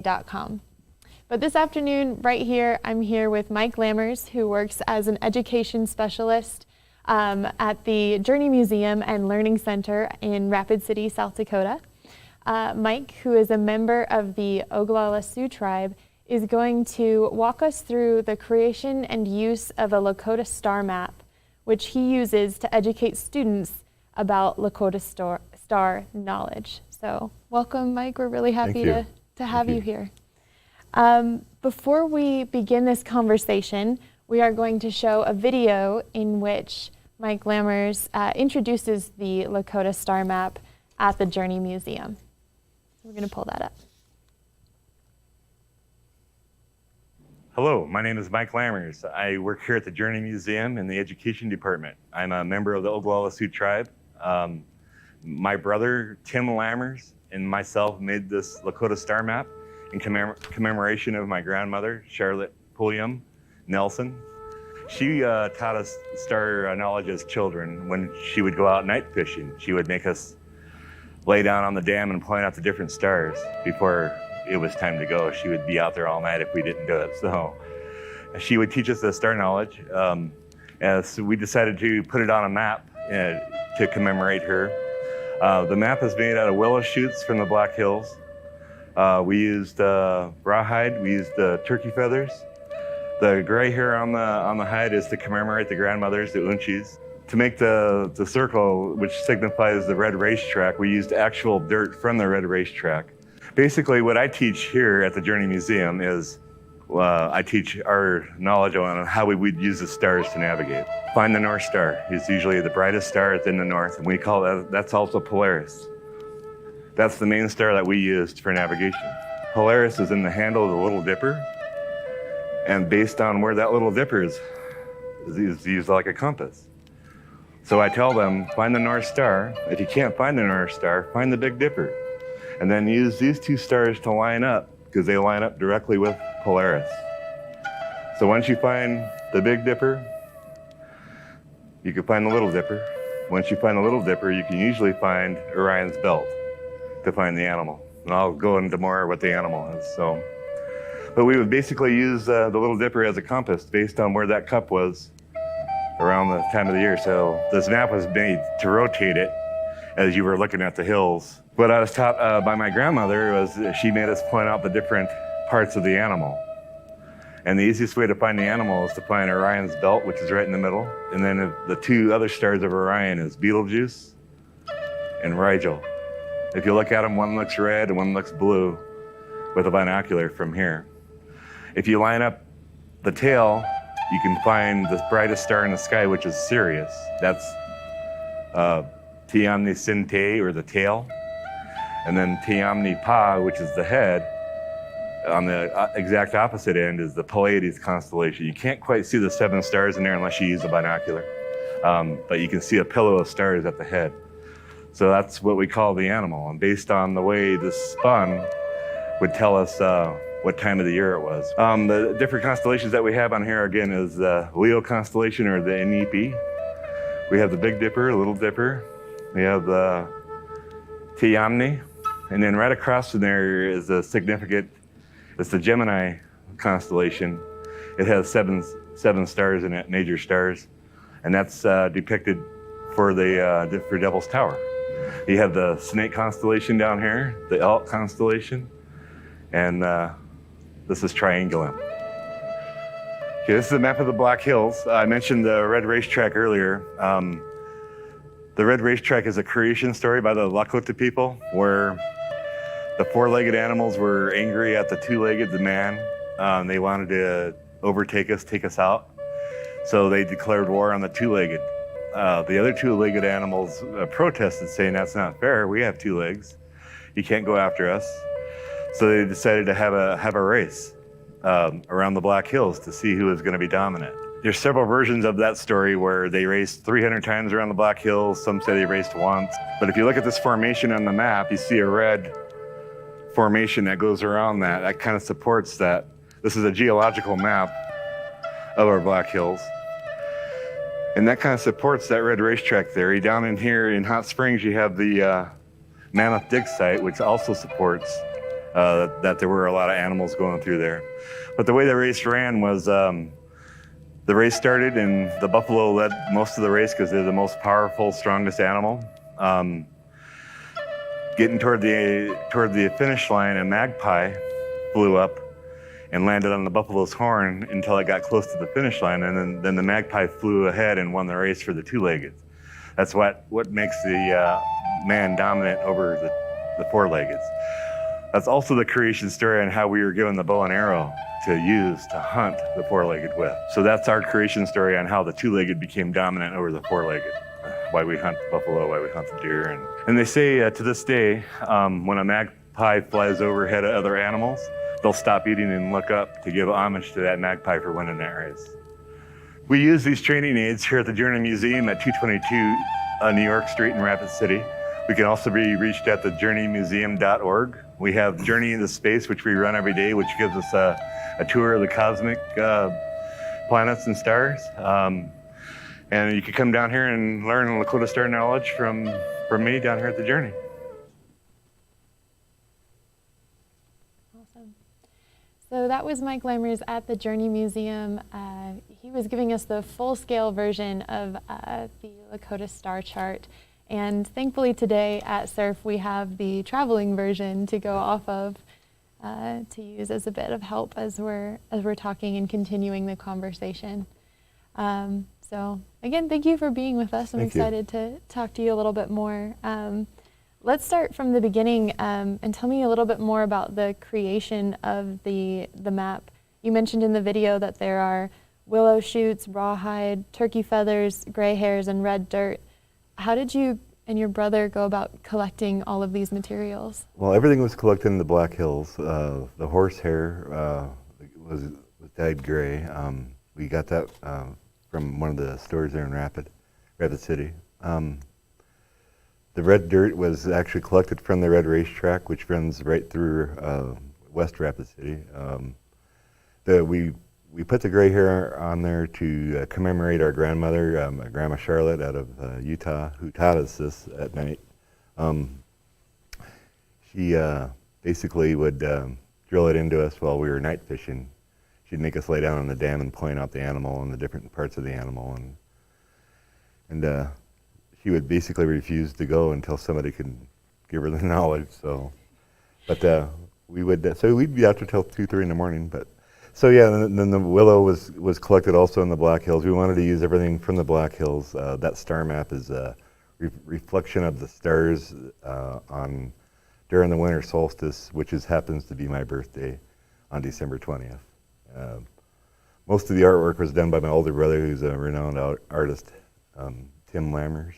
educator.com. But this afternoon, right here, I'm here with Mike Lammers, who works as an education specialist at the Journey Museum and Learning Center in Rapid City, South Dakota. Mike, who is a member of the Oglala Sioux Tribe, is going to walk us through the creation and use of a Lakota star map, which he uses to educate students about Lakota star knowledge. So welcome, Mike. We're really happy to have you here. Before we begin this conversation, we are going to show a video in which Mike Lammers introduces the Lakota star map at the Journey Museum. We're going to pull that up. Hello, my name is Mike Lammers. I work here at the Journey Museum in the Education Department. I'm a member of the Oglala Sioux Tribe. My brother, Tim Lammers, and myself made this Lakota star map in commemoration of my grandmother, Charlotte Pulliam Nelson. She taught us star knowledge as children. When she would go out night fishing, she would make us lay down on the dam and point out the different stars before it was time to go. She would be out there all night if we didn't do it. So she would teach us the star knowledge. So we decided to put it on a map to commemorate her. The map is made out of willow shoots from the Black Hills. We used rawhide, we used turkey feathers. The gray hair on the hide is to commemorate the grandmothers, the unchis. To make the circle, which signifies the red racetrack, we used actual dirt from the red racetrack. Basically, what I teach here at the Journey Museum is I teach our knowledge on how we would use the stars to navigate. Find the North Star. It's usually the brightest star in the north, and we call that's also Polaris. That's the main star that we used for navigation. Polaris is in the handle of the Little Dipper, and based on where that Little Dipper is used like a compass. So I tell them, find the North Star. If you can't find the North Star, find the Big Dipper. And then use these two stars to line up, because they line up directly with Polaris. So once you find the Big Dipper, you can find the Little Dipper. Once you find the Little Dipper, you can usually find Orion's Belt to find the animal. And I'll go into more what the animal is. But we would basically use the Little Dipper as a compass based on where that cup was around the time of the year. So this map was made to rotate it as you were looking at the hills. What I was taught by my grandmother was she made us point out the different parts of the animal. And the easiest way to find the animal is to find Orion's Belt, which is right in the middle. And then the two other stars of Orion is Betelgeuse and Rigel. If you look at them, one looks red and one looks blue with a binocular from here. If you line up the tail, you can find the brightest star in the sky, which is Sirius. That's Tiamni Sinte, or the tail. And then Tiamni Pa, which is the head. On the exact opposite end is the Pleiades constellation. You can't quite see the 7 stars in there unless you use a binocular. But you can see a pillow of stars at the head. So that's what we call the animal. And based on the way this spun, would tell us what time of the year it was. The different constellations that we have on here, again, is the Leo constellation, or the Inipi. We have the Big Dipper, Little Dipper. We have the Tiamni. And then right across from there is a significant, it's the Gemini constellation. It has seven stars in it, major stars. And that's depicted for for Devil's Tower. You have the Snake constellation down here, the Elk constellation, and this is Triangulum. Okay, this is a map of the Black Hills. I mentioned the red racetrack earlier. The red racetrack is a creation story by the Lakota people, where the 4-legged animals were angry at the 2-legged man. They wanted to overtake us, take us out. So they declared war on the 2-legged. The other 2-legged animals protested, saying that's not fair. We have 2 legs. You can't go after us. So they decided to have a race around the Black Hills to see who was going to be dominant. There's several versions of that story where they raced 300 times around the Black Hills. Some say they raced once. But if you look at this formation on the map, you see a red formation that goes around that. That kind of supports that. This is a geological map of our Black Hills. And that kind of supports that red racetrack theory. Down in here in Hot Springs, you have the Mammoth Dig site, which also supports that there were a lot of animals going through there. But the way the race ran was the race started and the buffalo led most of the race because they're the most powerful, strongest animal. Getting toward the finish line, a magpie flew up and landed on the buffalo's horn until it got close to the finish line, and then the magpie flew ahead and won the race for the two-legged. That's what makes the man dominant over the four-legged. That's also the creation story on how we were given the bow and arrow to use to hunt the four-legged with. So that's our creation story on how the two-legged became dominant over the four-legged. Why we hunt the buffalo, why we hunt the deer. And they say to this day, when a magpie flies overhead of other animals, they'll stop eating and look up to give homage to that magpie for winning that race. We use these training aids here at the Journey Museum at 222 New York Street in Rapid City. We can also be reached at thejourneymuseum.org. We have Journey into Space, which we run every day, which gives us a tour of the cosmic planets and stars. And you can come down here and learn Lakota Star knowledge from me down here at the Journey. Awesome. So that was Mike Lammers at the Journey Museum. He was giving us the full-scale version of the Lakota Star chart. And thankfully today at SURF we have the traveling version to go off of to use as a bit of help as we're talking and continuing the conversation. So again, thank you for being with us. I'm excited to talk to you a little bit more. Let's start from the beginning and tell me a little bit more about the creation of the map. You mentioned in the video that there are willow shoots, rawhide, turkey feathers, gray hairs, and red dirt. How did you and your brother go about collecting all of these materials? Well, everything was collected in the Black Hills. The horsehair was dyed gray. We got that from one of the stores there in Rapid City. The red dirt was actually collected from the red racetrack, which runs right through West Rapid City. We put the gray hair on there to commemorate our grandmother, Grandma Charlotte out of Utah, who taught us this at night. She basically would drill it into us while we were night fishing. She'd make us lay down on the dam and point out the animal and the different parts of the animal, and she would basically refuse to go until somebody could give her the knowledge. So, but we'd be out there till 2-3 in the morning. But so yeah, and then the willow was collected also in the Black Hills. We wanted to use everything from the Black Hills. That star map is a reflection of the stars during the winter solstice, which happens to be my birthday on December 20th. Most of the artwork was done by my older brother, who's a renowned artist, Tim Lammers.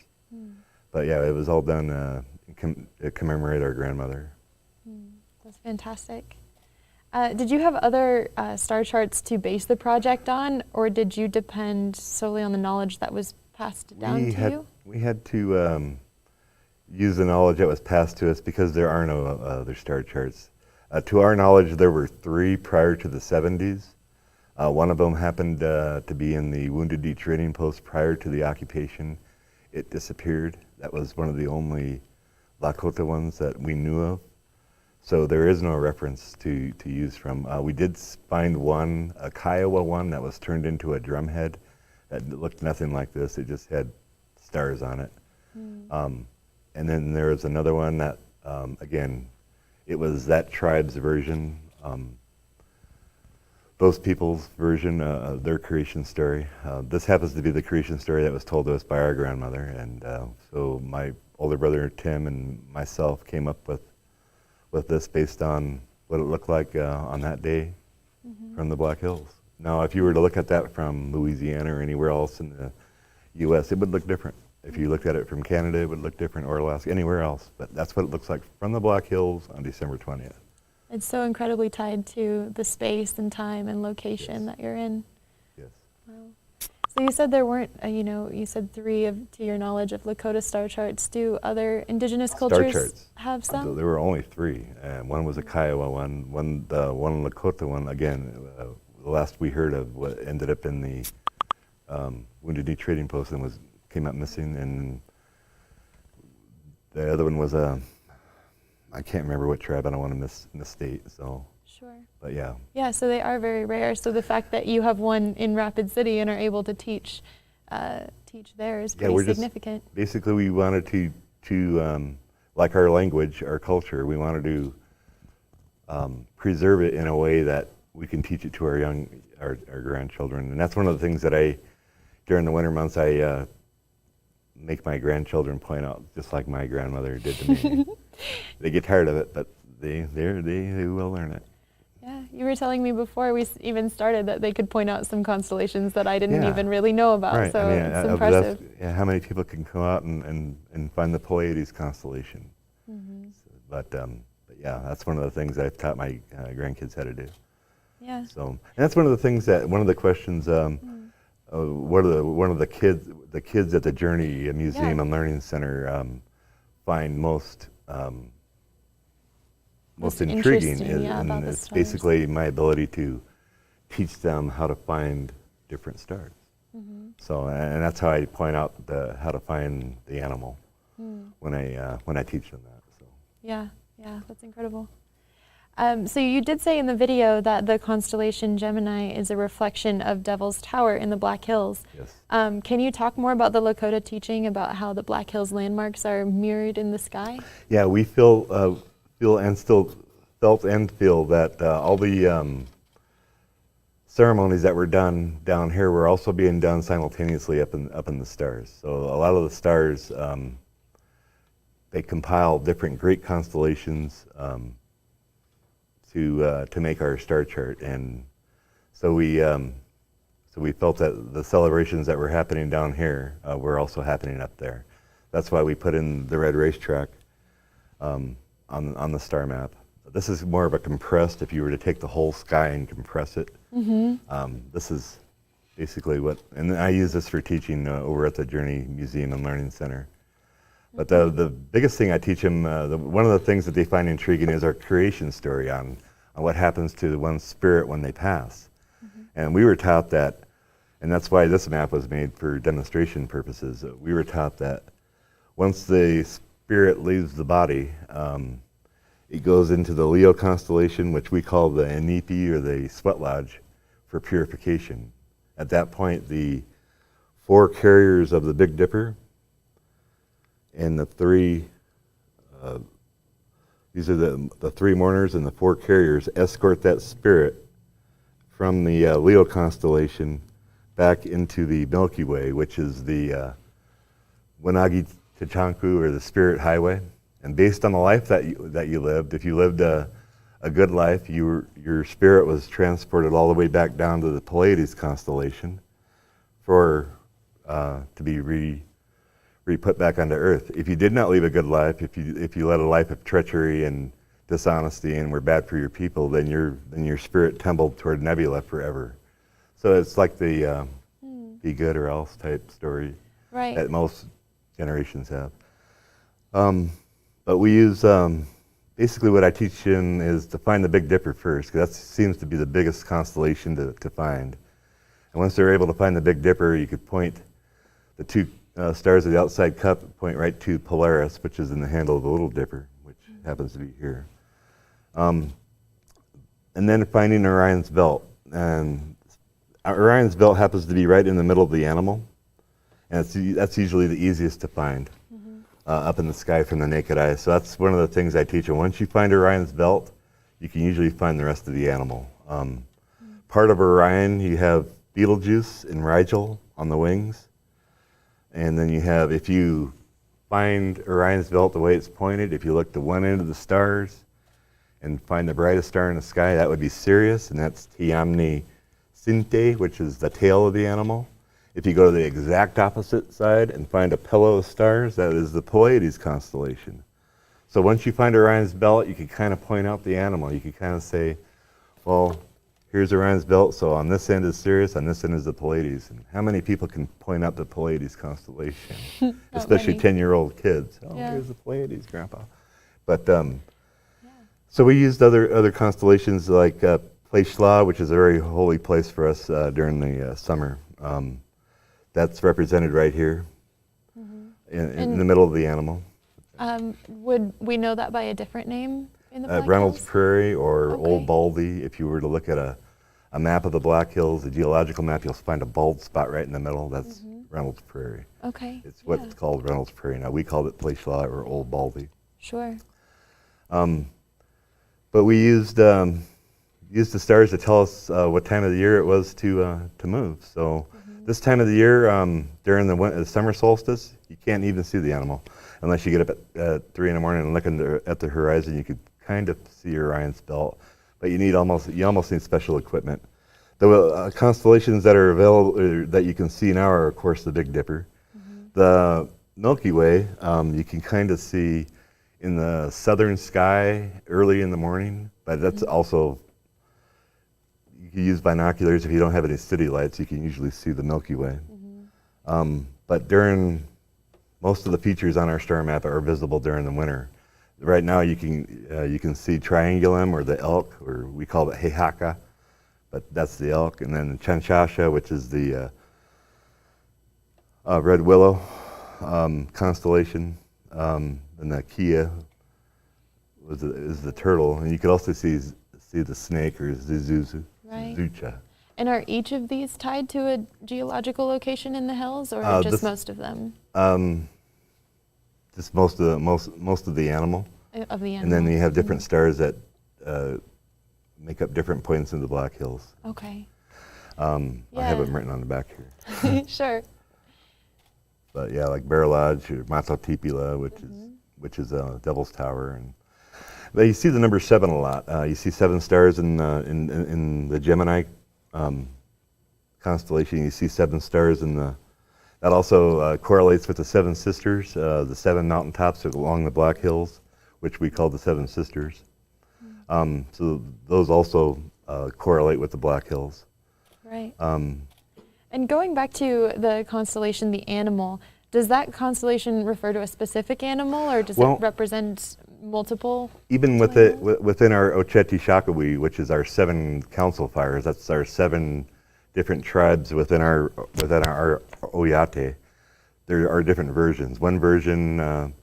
But yeah, it was all done to commemorate our grandmother. That's fantastic. Did you have other star charts to base the project on, or did you depend solely on the knowledge that was passed down to you? We had to use the knowledge that was passed to us because there are no other star charts. To our knowledge, there were 3 prior to the 70s. One of them happened to be in the Wounded Knee Training Post prior to the occupation. It disappeared. That was one of the only Lakota ones that we knew of. So there is no reference to use from. We did find one, a Kiowa one, that was turned into a drumhead that looked nothing like this. It just had stars on it. And then there was another one that, again, it was that tribe's version, those people's version of their creation story. This happens to be the creation story that was told to us by our grandmother. And so my older brother, Tim, and myself came up with this based on what it looked like on that day from the Black Hills. Now, if you were to look at that from Louisiana or anywhere else in the U.S., it would look different. If you looked at it from Canada, it would look different, or Alaska, anywhere else. But that's what it looks like from the Black Hills on December 20th. It's so incredibly tied to the space and time and location that you're in. Yes. Wow. So you said there weren't, you said 3 to your knowledge of Lakota star charts. Do other indigenous cultures have some? There were only 3. One was a Kiowa one, the one Lakota one, again, the last we heard of what ended up in the Wounded Knee Trading Post and came up missing. And the other one was I can't remember what tribe. I don't want to misstate. So, Sure. but yeah. Yeah, so they are very rare. So the fact that you have one in Rapid City and are able to teach there is pretty significant. Basically, we wanted to like our language, our culture, we wanted to preserve it in a way that we can teach it to our grandchildren. And that's one of the things that during the winter months, I make my grandchildren point out, just like my grandmother did to me. They get tired of it, but they will learn it. Yeah, you were telling me before we even started that they could point out some constellations that I didn't even really know about. Right. So I mean, it's impressive. How many people can go out and find the Pleiades constellation? Mm-hmm. But yeah, that's one of the things I've taught my grandkids how to do. Yeah. So, and that's one of the things one of the questions. One of the kids at the Journey Museum and Learning Center find most intriguing is, and it's basically my ability to teach them how to find different stars. Mm-hmm. So, and that's how I point out how to find the animal when I teach them that. So. Yeah, that's incredible. So you did say in the video that the constellation Gemini is a reflection of Devil's Tower in the Black Hills. Yes. Can you talk more about the Lakota teaching about how the Black Hills landmarks are mirrored in the sky? Yeah, we feel and still felt and feel that all the ceremonies that were done down here were also being done simultaneously up in the stars. So a lot of the stars, they compile different great constellations to make our star chart, and so we felt that the celebrations that were happening down here were also happening up there. That's why we put in the red racetrack on the star map. This is more of a compressed, if you were to take the whole sky and compress it. Mm-hmm. This is basically and I use this for teaching over at the Journey Museum and Learning Center. But the biggest thing I teach them, one of the things that they find intriguing is our creation story on what happens to one's spirit when they pass. Mm-hmm. And we were taught that, and that's why this map was made for demonstration purposes. We were taught that once the spirit leaves the body, it goes into the Leo constellation, which we call the Inipi, or the sweat lodge, for purification. At that point, the 4 carriers of the Big Dipper and the 3, these are the 3 mourners and the 4 carriers, escort that spirit from the Leo constellation back into the Milky Way, which is the Wanagi Tachanku, or the Spirit Highway. And based on the life that you lived, if you lived a good life, your spirit was transported all the way back down to the Pleiades constellation to be re-put back onto Earth. If you did not live a good life, if you led a life of treachery and dishonesty and were bad for your people, then your spirit tumbled toward nebula forever. So it's like the be good or else type story that most generations have. But we use, basically what I teach in is to find the Big Dipper first, because that seems to be the biggest constellation to find. And once they're able to find the Big Dipper, you could point the 2 stars of the outside cup, point right to Polaris, which is in the handle of the Little Dipper, which happens to be here. And then finding Orion's belt. And Orion's belt happens to be right in the middle of the animal, and that's usually the easiest to find. Up in the sky from the naked eye. So that's one of the things I teach them. Once you find Orion's belt, you can usually find the rest of the animal. Part of Orion, you have Betelgeuse and Rigel on the wings. And then you have, if you find Orion's belt the way it's pointed, if you look to one end of the stars and find the brightest star in the sky, that would be Sirius, and that's Tiamni Sinte, which is the tail of the animal. If you go to the exact opposite side and find a pillow of stars, that is the Pleiades constellation. So once you find Orion's belt, you can kind of point out the animal. You can kind of say, well, here's Orion's belt, so on this end is Sirius, on this end is the Pleiades. And how many people can point out the Pleiades constellation? Especially 10-year-old kids. Oh, here's the Pleiades, Grandpa. But so we used other constellations like Pleshla, which is a very holy place for us during the summer. That's represented right here in the middle of the animal. Would we know that by a different name in the Black Reynolds Hills? Prairie or Okay. Old Baldy. If you were to look at a map of the Black Hills, a geological map, you'll find a bald spot right in the middle. That's Reynolds Prairie. Okay. It's what's called Reynolds Prairie now. We called it Placelau or Old Baldy. Sure. But we used the stars to tell us what time of the year it was to move. So this time of the year, during the summer solstice, you can't even see the animal unless you get up at 3 in the morning and look at the horizon. You could kind of see Orion's belt, but you almost need special equipment. The constellations that are available that you can see now are, of course, the Big Dipper. The Milky Way, you can kind of see in the southern sky early in the morning, but that's also, you can use binoculars. If you don't have any city lights, you can usually see the Milky Way. But most of the features on our star map are visible during the winter. Right now you can see Triangulum, or the elk, or we call it Heihaka, but that's the elk. And then Chanchasha, which is the red willow constellation, and the Kia is the turtle. And you could also see the snake, or Zuzucha. Right. And are each of these tied to a geological location in the hills, or just most of them? Just most of the animal. Of the animal. And then you have different stars that make up different points in the Black Hills. Okay. I have them written on the back here. Sure. But yeah, like Bear Lodge or Matotipila, which is Devil's Tower, but you see the number 7 a lot. You see 7 stars in the Gemini constellation. You see 7 stars that also correlates with the 7 sisters, the 7 mountaintops along the Black Hills, which we call the 7 sisters. So those also correlate with the Black Hills. Right. And going back to the constellation, the animal, does that constellation refer to a specific animal, or does it represent multiple? Even within our Oceti Shakawi, which is our 7 council fires, that's our 7 different tribes within our Oyate. There are different versions. One version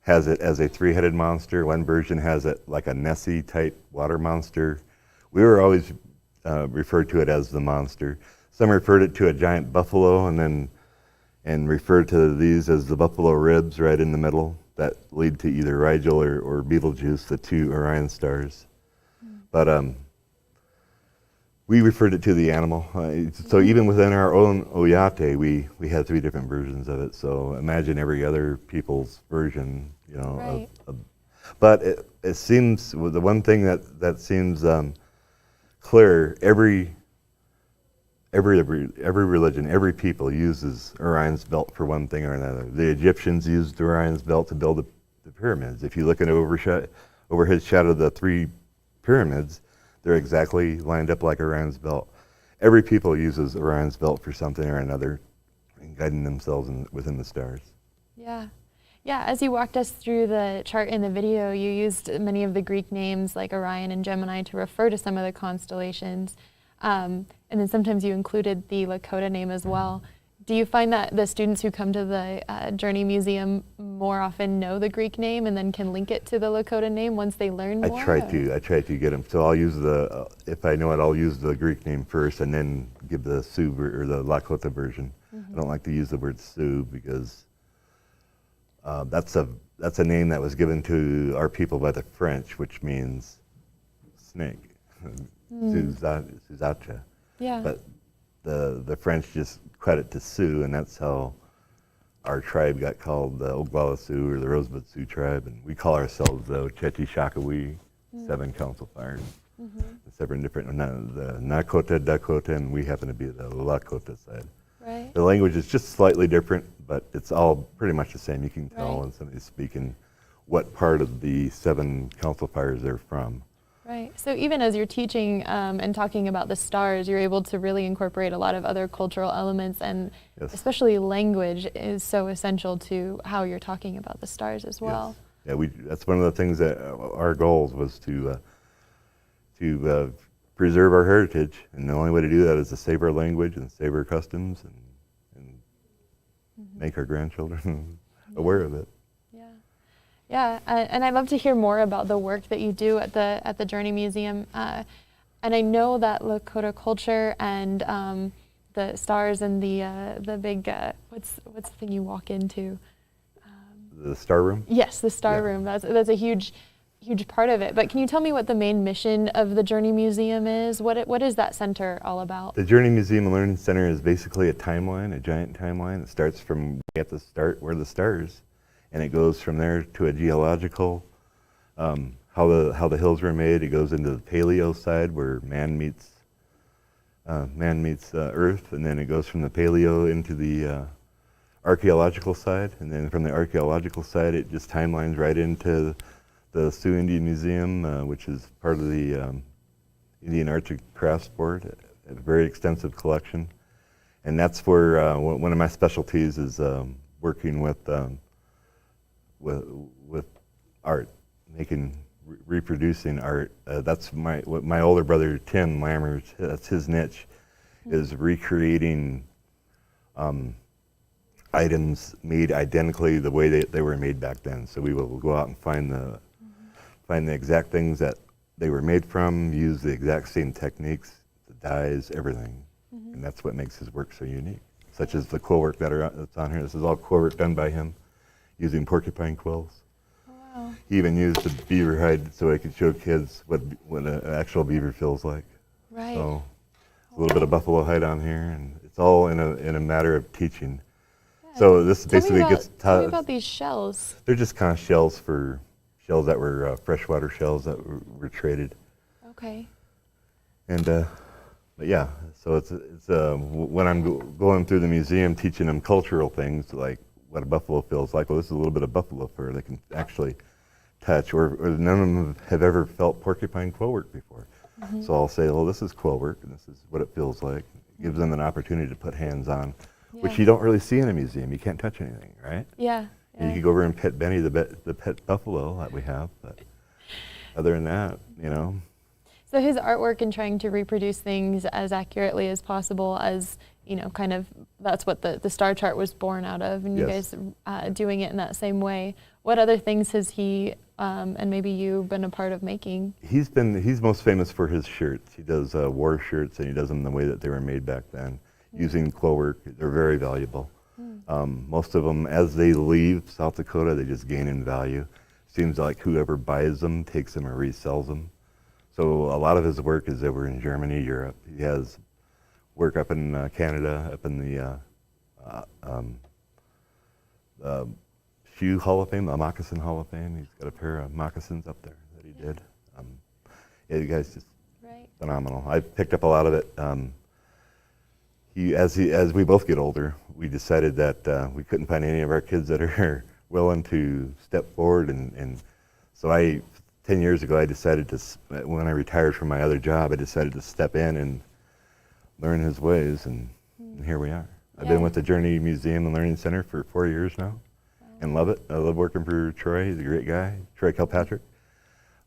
has it as a 3-headed monster. One version has it like a Nessie type water monster. We were always referred to it as the monster. Some referred it to a giant buffalo, and referred to these as the buffalo ribs right in the middle that lead to either Rigel or Betelgeuse, the 2 Orion stars. But we referred it to the animal. So even within our own Oyate, we had 3 different versions of it. So imagine every other people's version, Right. But it seems, the one thing that seems clear, every religion, every people uses Orion's belt for one thing or another. The Egyptians used Orion's belt to build the pyramids. If you look at overhead shot of the 3 pyramids, they're exactly lined up like Orion's belt. Every people uses Orion's belt for something or another, guiding themselves within the stars. Yeah. Yeah, as you walked us through the chart in the video, you used many of the Greek names like Orion and Gemini to refer to some of the constellations. And then sometimes you included the Lakota name as well. Do you find that the students who come to the Journey Museum more often know the Greek name and then can link it to the Lakota name once they learn more? I try to get them. So I'll use if I know it, I'll use the Greek name first and then give the Sioux or the Lakota version. I don't like to use the word Sioux because that's a name that was given to our people by the French, which means snake. Suzacha. Yeah. But the French just credit to Sioux, and that's how our tribe got called the Oglala Sioux, or the Rosebud Sioux Tribe, and we call ourselves the Oceti Shakawi, 7 council fires. The 7 different, the Nakota, Dakota, and we happen to be the Lakota side. Right. The language is just slightly different, but it's all pretty much the same. You can tell Right. when somebody's speaking what part of the 7 council fires they're from. Right. So even as you're teaching and talking about the stars, you're able to really incorporate a lot of other cultural elements, and especially language is so essential to how you're talking about the stars as well. Yes. Yeah, that's one of the things that our goals was to preserve our heritage, and the only way to do that is to save our language and save our customs and make our grandchildren aware of it. Yeah. Yeah, and I'd love to hear more about the work that you do at the Journey Museum. And I know that Lakota culture and the stars and the big what's the thing you walk into? The Star Room? Yes, the Star Yeah. Room. That's a huge part of it. But can you tell me what the main mission of the Journey Museum is? What is that center all about? The Journey Museum and Learning Center is basically a timeline, a giant timeline. It starts from at the start where the stars, and it goes from there to a geological, how the hills were made. It goes into the paleo side where man meets Earth, and then it goes from the paleo into the archaeological side, and then from the archaeological side it just timelines right into the Sioux Indian Museum, which is part of the Indian Arts and Crafts Board, a very extensive collection. And that's where one of my specialties is working with art, reproducing art. That's my older brother Tim Lammers. That's his niche, is recreating items made identically the way they were made back then. So we will go out and find the exact things that they were made from, use the exact same techniques, the dyes, everything. And that's what makes his work so unique. Such as the quill work that's on here. This is all quill work done by him using porcupine quills. Oh, wow. He even used the beaver hide so he could show kids what an actual beaver feels like. Right. So a little bit of buffalo hide on here, and it's all in a matter of teaching. Yeah. So this Tell basically me about, gets tell me about these shells. they're just kind of shells that were freshwater shells that were traded. Okay. And but yeah, so it's when I'm going through the museum teaching them cultural things like what a buffalo feels like. Well, this is a little bit of buffalo fur they can actually touch, or none of them have ever felt porcupine quill work before. So I'll say, well, this is quill work, and this is what it feels like. It gives them an opportunity to put hands on, which Yeah. you don't really see in a museum. You can't touch anything, right? Yeah. And you could go over and pet Benny, the pet buffalo that we have. But other than that, So his artwork and trying to reproduce things as accurately as possible, as kind of that's what the star chart was born out of, and you Yes. guys doing it in that same way. What other things has he and maybe you been a part of making? he's most famous for his shirts. He does war shirts, and he does them the way that they were made back then, using quill work. They're very valuable. Most of them, as they leave South Dakota, they just gain in value. Seems like whoever buys them takes them or resells them. So a lot of his work is over in Germany, Europe. He has work up in Canada, up in the Shoe Hall of Fame, the Moccasin Hall of Fame. He's got a pair of moccasins up there that he did. Yeah, you guys just Right. phenomenal. I picked up a lot of it. As we both get older, we decided that we couldn't find any of our kids that are willing to step forward, and so 10 years ago, I decided when I retired from my other job, I decided to step in and learn his ways, and here we are. I've been with the Journey Museum and Learning Center for 4 years now, and love it. I love working for Troy. He's a great guy, Troy Kilpatrick.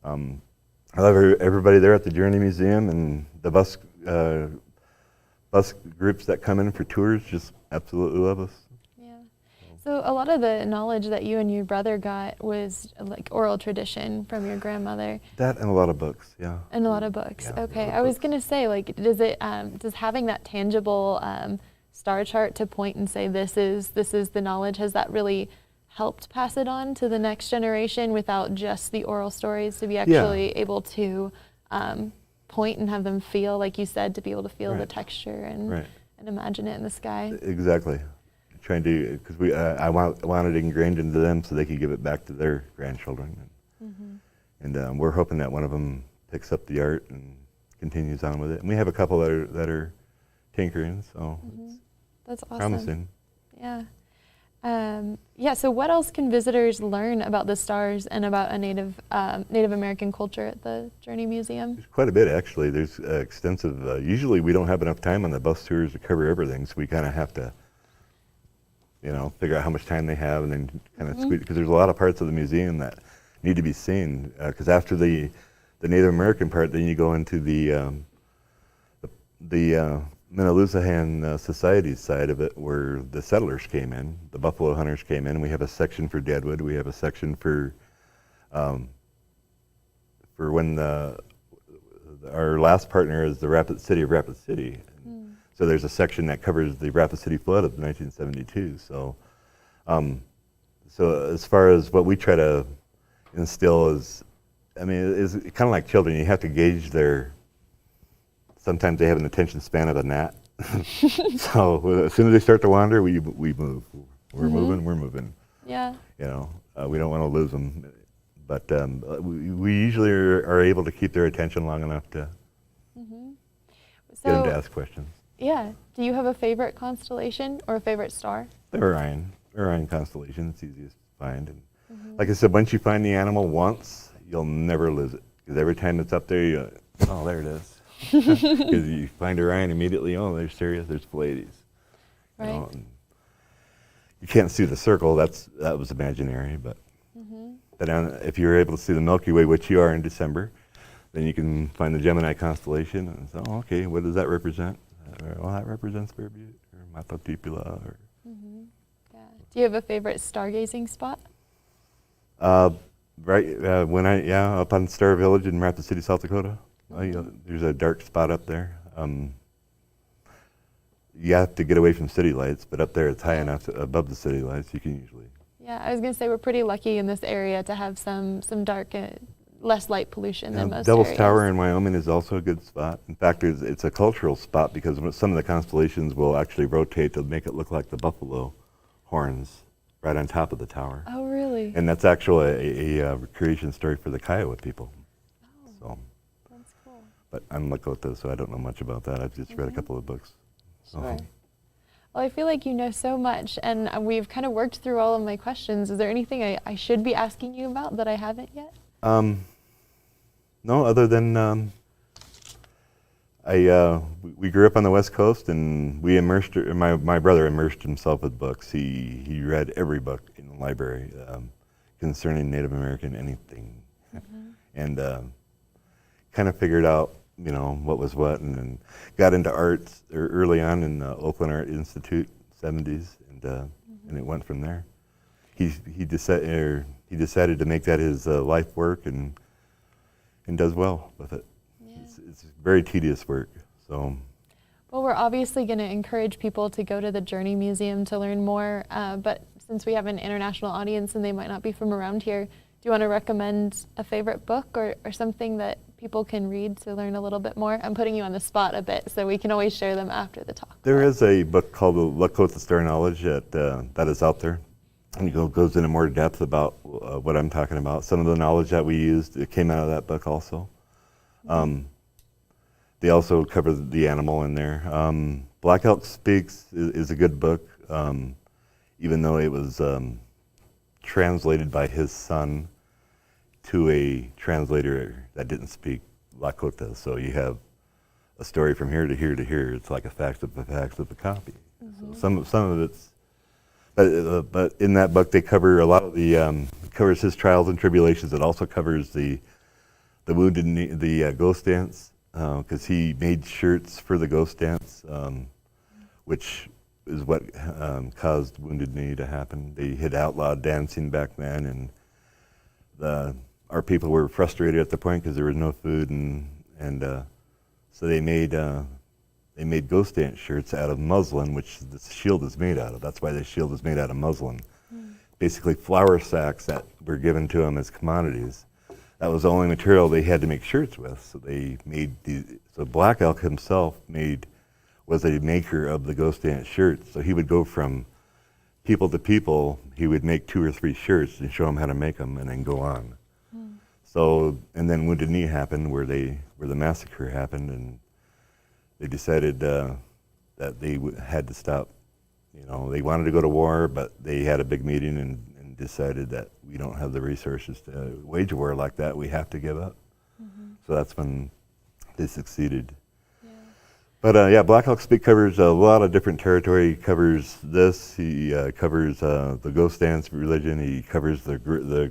I love everybody there at the Journey Museum, and the bus groups that come in for tours just absolutely love us. Yeah. So a lot of the knowledge that you and your brother got was like oral tradition from your grandmother. That and a lot of books, yeah. And a lot of books. Yeah, a Okay. lot of I was books. going to say, like, does having that tangible star chart to point and say this is the knowledge, has that really helped pass it on to the next generation without just the oral stories, to be actually able to point and have them feel, like you said, to be able to feel the Right. texture and Right. imagine it in the sky? Exactly. Trying to, because I want it ingrained into them so they could give it back to their grandchildren. And we're hoping that one of them picks up the art and continues on with it. And we have a couple that are tinkering, so it's That's awesome. promising. Yeah. So what else can visitors learn about the stars and about a Native American culture at the Journey Museum? There's quite a bit, actually. There's extensive, usually we don't have enough time on the bus tours to cover everything, so we kind of have to figure out how much time they have, and then kind of squeeze, because there's a lot of parts of the museum that need to be seen, because after the Native American part, then you go into the Minaloosahan Society side of it, where the settlers came in, the buffalo hunters came in. We have a section for deadwood, we have a section for For when our last partner is the city of Rapid City. So there's a section that covers the Rapid City flood of 1972. So, so as far as what we try to instill is, I mean, is kind of like children. You have to gauge sometimes they have an attention span of a gnat. So as soon as they start to wander, we move. We're moving. Yeah. You know, we don't want to lose them. But we usually are able to keep their attention long enough to get them to ask questions. Yeah. Do you have a favorite constellation or a favorite star? The Orion constellation. It's easiest to find. And like I said, once you find the animal once, you'll never lose it. Because every time it's up there, oh, there it is. Because you find Orion immediately, oh, there's Sirius, there's Pleiades. Right. You know, you can't see the circle, that was imaginary, but if you're able to see the Milky Way, which you are in December, then you can find the Gemini constellation and say, oh, okay, what does that represent? Well, that represents Bear Butte or Matotipula. Or Yeah. Do you have a favorite stargazing spot? Right, up on Star Village in Rapid City, South Dakota. There's a dark spot up there. You have to get away from city lights, but up there it's high enough above the city lights you can usually. Yeah, I was going to say we're pretty lucky in this area to have some dark, less light pollution than most Devil's areas. Tower in Wyoming is also a good spot. In fact, it's a cultural spot because some of the constellations will actually rotate to make it look like the buffalo horns right on top of the tower. Oh, really? And that's actually a creation story for the Kiowa people. Oh, so, that's cool. but I'm Lakota, so I don't know much about that. I've just read a couple of books. Sure. Well, I feel like you know so much, and we've kind of worked through all of my questions. Is there anything I should be asking you about that I haven't yet? No, other than we grew up on the West Coast, and we immersed. My brother immersed himself with books. He read every book in the library concerning Native American anything, and kind of figured out what was what, and then got into arts early on in the Oakland Art Institute, 70s, and it went from there. He decided to make that his life work, and does well with it. Yeah. It's very tedious work. So. Well, we're obviously going to encourage people to go to the Journey Museum to learn more, but since we have an international audience and they might not be from around here, do you want to recommend a favorite book or something that people can read to learn a little bit more? I'm putting you on the spot a bit, so we can always share them after the talk. There is a book called The Lakota Star Knowledge that is out there, and it goes into more depth about what I'm talking about. Some of the knowledge that we used, it came out of that book also. They also cover the animal in there. Black Elk Speaks is a good book, even though it was translated by his son to a translator that didn't speak Lakota. So you have a story from here to here to here. It's like a fax of a copy. So some of it's, but in that book they cover a lot of the covers his trials and tribulations. It also covers the wounded knee, the ghost dance, because he made shirts for the ghost dance, which is what caused Wounded Knee to happen. They had outlawed dancing back then, and our people were frustrated at the point because there was no food, and so they made ghost dance shirts out of muslin, which the shield is made out of. That's why the shield is made out of muslin. Basically flour sacks that were given to them as commodities. That was the only material they had to make shirts with. So they made so Black Elk himself was a maker of the ghost dance shirts. So he would go from people to people. He would make 2 or 3 shirts and show them how to make them, and then go on. So, and then Wounded Knee happened, where the massacre happened, and they decided that they had to stop. They wanted to go to war, but they had a big meeting and decided that we don't have the resources to wage a war like that. We have to give up. So that's when they succeeded. Yeah. But Black Elk Speak covers a lot of different territory. He covers this. He covers the ghost dance religion. He covers the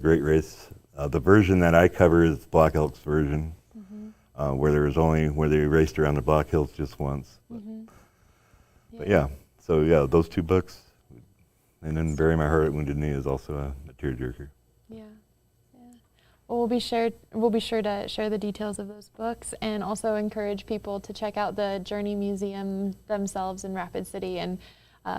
Great Race. The version that I cover is Black Elk's version, where they raced around the Black Hills just once. But yeah, so yeah, those 2 books. And then Bury My Heart at Wounded Knee is also a tearjerker. Yeah. Well, we'll be sure to share the details of those books, and also encourage people to check out the Journey Museum themselves in Rapid City, and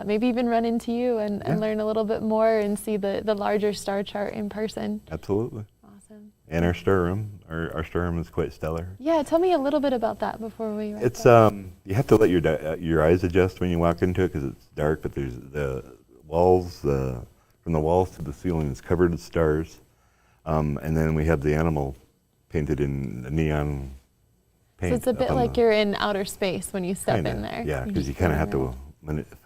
maybe even run into you and learn a little bit more and see the larger star chart in person. Absolutely. Awesome. And our storeroom, our storeroom is quite stellar. Yeah, tell me a little bit about that before we wrap It's up. you have to let your eyes adjust when you walk into it because it's dark, but there's the walls, from the walls to the ceiling is covered with stars, and then we have the animal painted in the neon paint. So it's a bit like you're in outer space when you step in there. Yeah, because you kind of have to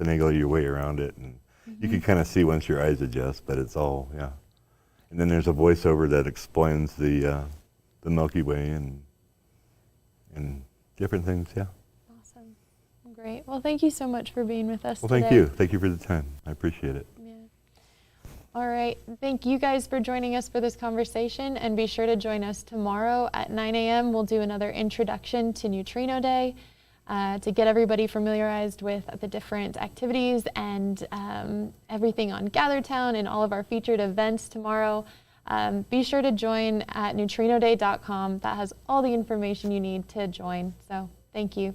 finagle your way around it, and you can kind of see once your eyes adjust, but it's all, yeah. And then there's a voiceover that explains the Milky Way and different things, yeah. Awesome. Great. Well, thank you so much for being with us Well, today. thank you. Thank you for the time. I appreciate it. Yeah. All right. Thank you guys for joining us for this conversation, and be sure to join us tomorrow at 9 a.m. We'll do another introduction to Neutrino Day to get everybody familiarized with the different activities and everything on GatherTown and all of our featured events tomorrow. Be sure to join at neutrinoday.com. That has all the information you need to join. So thank you.